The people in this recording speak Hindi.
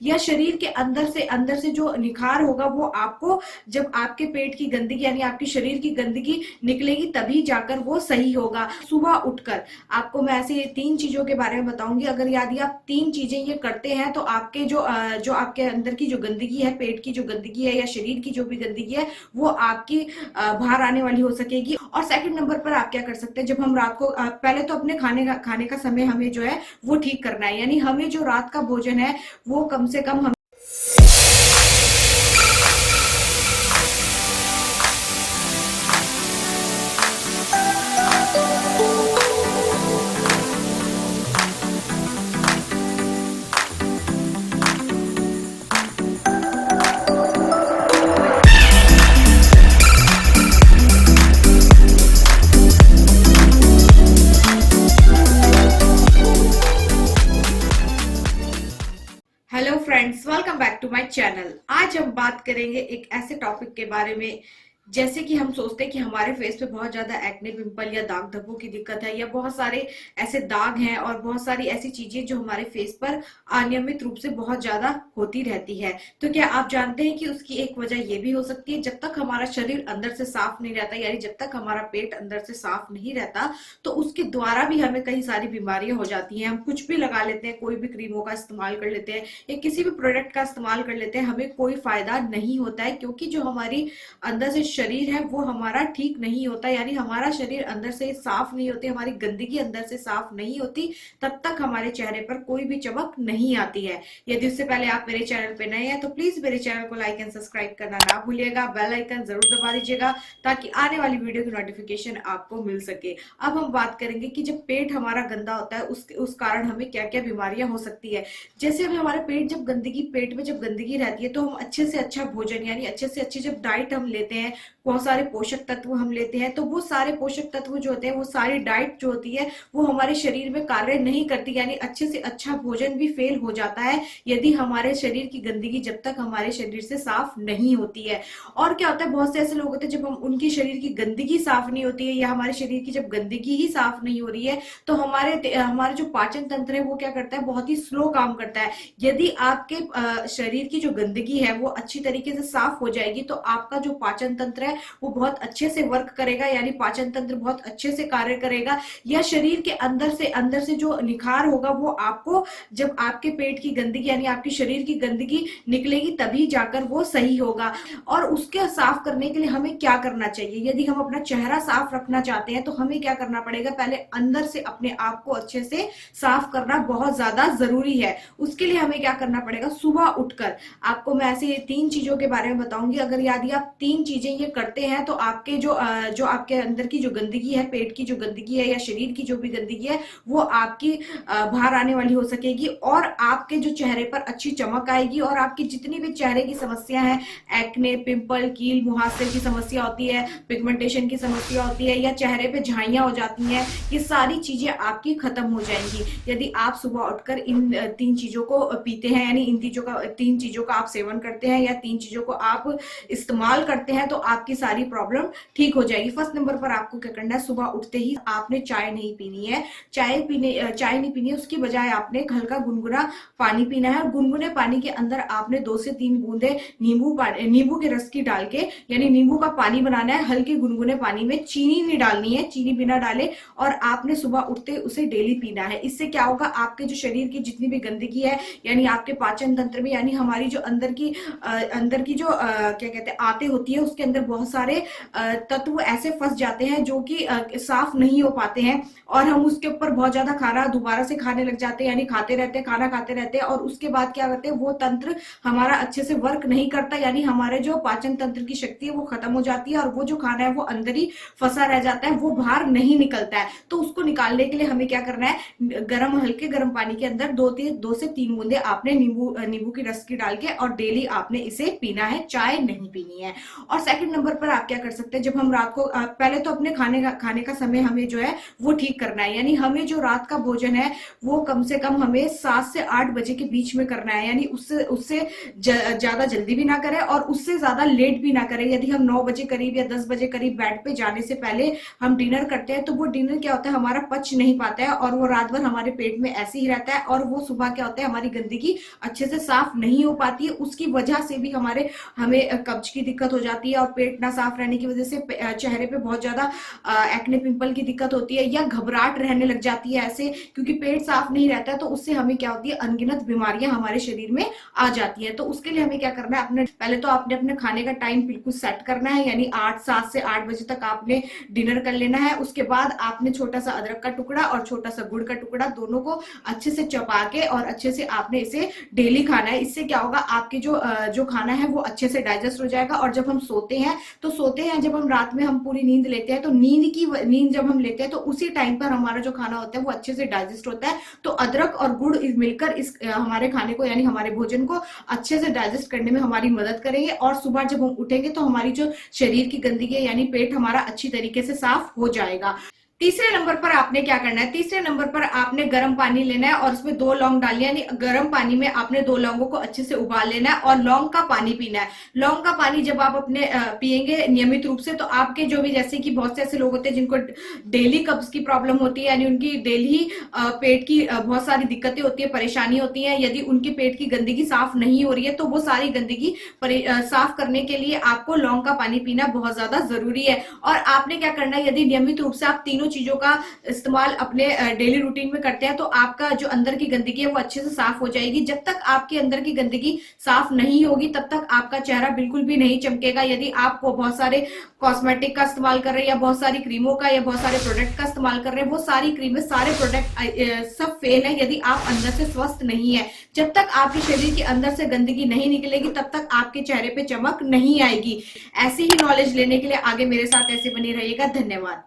या शरीर के अंदर से जो निखार होगा वो आपको जब आपके पेट की गंदगी यानी आपके शरीर की गंदगी निकलेगी तभी जाकर वो सही होगा। सुबह उठकर आपको मैं ऐसे 3 चीजों के बारे में बताऊंगी। अगर यदि आप 3 चीजें ये करते हैं तो आपके जो आपके अंदर की जो गंदगी है, पेट की जो गंदगी है या शरीर की जो भी गंदगी है वो आपकी बाहर आने वाली हो सकेगी। और सेकंड नंबर पर आप क्या कर सकते हैं, जब हम रात को पहले तो अपने खाने का समय हमें जो है वो ठीक करना है, यानी हमें जो रात का भोजन है वो कम से कम हम hello friends, welcome back to my channel. आज हम बात करेंगे एक ऐसे टॉपिक के बारे में, जैसे कि हम सोचते हैं कि हमारे फेस पे बहुत ज्यादा एक्ने, पिंपल या दाग धब्बों की दिक्कत है, या बहुत सारे ऐसे दाग हैं और बहुत सारी ऐसी चीजें जो हमारे फेस पर अनियमित रूप से बहुत ज्यादा होती रहती है। तो क्या आप जानते हैं कि उसकी एक वजह ये भी हो सकती है, जब तक हमारा शरीर अंदर से साफ नहीं रहता, यानी जब तक हमारा पेट अंदर से साफ नहीं रहता तो उसके द्वारा भी हमें कई सारी बीमारियां हो जाती हैं। हम कुछ भी लगा लेते हैं, कोई भी क्रीमों का इस्तेमाल कर लेते हैं या किसी भी प्रोडक्ट का इस्तेमाल कर लेते हैं, हमें कोई फायदा नहीं होता है, क्योंकि जो हमारी अंदर से शरीर है वो हमारा ठीक नहीं होता, यानी हमारा शरीर अंदर से साफ नहीं होती, हमारी गंदगी अंदर से साफ नहीं होती, तब तक हमारे चेहरे पर कोई भी चमक नहीं आती है। यदि उससे पहले आप मेरे चैनल पे नए हैं तो प्लीज मेरे चैनल को लाइक एंड सब्सक्राइब करना ना भूलिएगा, बेल आइकन जरूर दबा दीजिएगा ताकि आने वाली वीडियो की नोटिफिकेशन आपको मिल सके। अब हम बात करेंगे कि जब पेट हमारा गंदा होता है उस कारण हमें क्या क्या बीमारियां हो सकती है। जैसे हमें हमारे पेट में जब गंदगी रहती है तो हम अच्छे से अच्छा भोजन यानी अच्छे से अच्छी जब डाइट हम लेते हैं, बहुत सारे पोषक तत्व हम लेते हैं, तो वो सारे पोषक तत्व जो होते हैं, वो सारी डाइट जो होती है वो हमारे शरीर में कार्य नहीं करती, यानी अच्छे से अच्छा भोजन भी फेल हो जाता है यदि हमारे शरीर की गंदगी जब तक हमारे शरीर से साफ नहीं होती है। और क्या होता है, बहुत से ऐसे लोग होते हैं जब हम उनकी शरीर की गंदगी साफ नहीं होती है या हमारे शरीर की जब गंदगी ही साफ नहीं हो रही है तो हमारे जो पाचन तंत्र है वो क्या करता है, बहुत ही स्लो काम करता है। यदि आपके शरीर की जो गंदगी है वो अच्छी तरीके से साफ हो जाएगी तो आपका जो पाचन तंत्र है वो बहुत अच्छे से वर्क करेगा, यानी पाचन तंत्र बहुत अच्छे से कार्य करेगा, या शरीर के अंदर से जो निखार होगा वो आपको जब आपके पेट की गंदगी यानी आपकी शरीर की गंदगी निकलेगी तभी जाकर वो सही होगा। और उसके साफ करने के लिए हमें क्या करना चाहिए, यदि हम अपना चेहरा साफ रखना चाहते हैं तो हमें क्या करना पड़ेगा, पहले अंदर से अपने आप को अच्छे से साफ करना बहुत ज्यादा जरूरी है। उसके लिए हमें क्या करना पड़ेगा, सुबह उठकर आपको मैं ऐसे 3 चीजों के बारे में बताऊंगी। अगर यदि आप 3 चीजें ये करते हैं तो आपके जो आपके अंदर की जो गंदगी है, पेट की जो गंदगी है या शरीर की जो भी गंदगी है वो आपकी बाहर आने वाली हो सकेगी, और आपके जो चेहरे पर अच्छी चमक आएगी, और आपकी जितनी भी चेहरे की समस्या है, एक्ने, पिंपल, कील मुहासे की समस्या होती है, पिगमेंटेशन की समस्या होती है, या चेहरे पे झाइयां हो जाती हैं, ये सारी चीजें आपकी खत्म हो जाएंगी यदि आप सुबह उठकर इन 3 चीजों को पीते हैं, यानी इन 3 चीजों का आप सेवन करते हैं या 3 चीजों को आप इस्तेमाल करते हैं तो आपकी सारी प्रॉब्लम ठीक हो जाएगी। फर्स्ट नंबर पर आपको क्या करना है, सुबह उठते ही आपने चाय नहीं पीनी है। चाय नहीं पीनी है, उसकी बजाय आपने हल्का गुनगुना पानी पीना है, और गुनगुने पानी के अंदर आपने 2 से 3 बूंदे नींबू के रस की डाल के, यानी नींबू का पानी बनाना है, हल्के गुनगुने पानी में चीनी नहीं डालनी है, चीनी बिना डाले, और आपने सुबह उठते उसे डेली पीना है। इससे क्या होगा, आपके जो शरीर की जितनी भी गंदगी है, यानी आपके पाचन तंत्र में, यानी हमारी जो अंदर की जो क्या कहते हैं आते होती है, उसके अंदर बहुत सारे तत्व ऐसे फंस जाते हैं जो कि साफ नहीं हो पाते हैं, और हम उसके ऊपर बहुत ज्यादा खाना दोबारा से खाने लग जाते हैं, यानी खाना खाते रहते हैं, और उसके बाद क्या करते हैं, वो तंत्र हमारा अच्छे से वर्क नहीं करता, यानी हमारे जो पाचन तंत्र की शक्ति है वो खत्म हो जाती है, और वो जो खाना है वो अंदर ही फंसा रह जाता है, वो बाहर नहीं निकलता है। तो उसको निकालने के लिए हमें क्या करना है, हल्के गर्म पानी के अंदर 2 से 3 बूंदे आपने नींबू की रस की डाल के, और डेली आपने इसे पीना है, चाय नहीं पीनी है। और सेकंड सेकंड नंबर पर आप क्या कर सकते हैं, जब हम रात को पहले तो अपने खाने का समय हमें जो है वो ठीक करना है। यानी हमें जो रात का भोजन है वो कम से कम हमें 7 से 8 बजे के बीच में करना है। यानी उससे उससे ज्यादा जल्दी भी ना करें और उससे ज्यादा लेट भी ना करें। यदि हम 9 बजे करीब या 10 बजे करीब बेड पे जाने से पहले हम डिनर करते हैं तो वो डिनर क्या होता है, हमारा पच नहीं पाता है और वो रात भर हमारे पेट में ऐसे ही रहता है और वो सुबह क्या होता है, हमारी गंदगी अच्छे से साफ नहीं हो पाती है। उसकी वजह से भी हमें कब्ज की दिक्कत हो जाती है और पेट ना साफ रहने की वजह से चेहरे पे बहुत ज्यादा एक्ने पिंपल की दिक्कत होती है या घबराहट रहने लग जाती है ऐसे, क्योंकि पेट साफ नहीं रहता है। तो उससे हमें क्या होती है, अनगिनत बीमारियां हमारे शरीर में आ जाती है। तो उसके लिए हमें क्या करना है, पहले तो आपने अपने खाने का टाइम बिल्कुल सेट करना है। यानी 7 से 8 बजे तक आपने डिनर कर लेना है। उसके बाद आपने छोटा सा अदरक का टुकड़ा और छोटा सा गुड़ का टुकड़ा दोनों को अच्छे से चबा के और अच्छे से आपने इसे डेली खाना है। इससे क्या होगा, आपके जो खाना है वो अच्छे से डाइजेस्ट हो जाएगा। और जब हम सोते हैं जब हम रात में हम पूरी नींद लेते हैं तो नींद जब हम लेते हैं तो उसी टाइम पर हमारा जो खाना होता है वो अच्छे से डाइजेस्ट होता है। तो अदरक और गुड़ मिलकर इस हमारे खाने को यानी हमारे भोजन को अच्छे से डाइजेस्ट करने में हमारी मदद करेंगे। और सुबह जब हम उठेंगे तो हमारी जो शरीर की गंदगी है यानी पेट हमारा अच्छी तरीके से साफ हो जाएगा। तीसरे नंबर पर आपने क्या करना है, तीसरे नंबर पर आपने गर्म पानी लेना है और उसमें 2 लौंग डालनी है। यानी गर्म पानी में आपने 2 लौंगों को अच्छे से उबाल लेना है और लौंग का पानी पीना है। लौंग का पानी जब आप अपने पिएंगे नियमित रूप से तो आपके जो भी, जैसे कि बहुत से ऐसे लोग होते हैं जिनको डेली कब्ज की प्रॉब्लम होती है, यानी उनकी डेली पेट की बहुत सारी दिक्कतें होती है, परेशानी होती है। यदि उनके पेट की गंदगी साफ नहीं हो रही है तो वो सारी गंदगी साफ करने के लिए आपको लौंग का पानी पीना बहुत ज्यादा जरूरी है। और आपने क्या करना है, यदि नियमित रूप से आप तीनों चीजों का इस्तेमाल अपने डेली रूटीन में करते हैं तो आपका जो अंदर की गंदगी है वो अच्छे से साफ हो जाएगी। जब तक आपके अंदर की गंदगी साफ नहीं होगी तब तक आपका चेहरा बिल्कुल भी नहीं चमकेगा। यदि आप बहुत सारे कॉस्मेटिक का इस्तेमाल कर रहे हैं या बहुत सारी क्रीमों का या बहुत सारे प्रोडक्ट का इस्तेमाल कर रहे हैं, वो सारी क्रीमें सारे प्रोडक्ट सब फेल है यदि आप अंदर से स्वस्थ नहीं है। जब तक आपके शरीर के अंदर से गंदगी नहीं निकलेगी तब तक आपके चेहरे पे चमक नहीं आएगी। ऐसी ही नॉलेज लेने के लिए आगे मेरे साथ ऐसे बनी रहिएगा। धन्यवाद।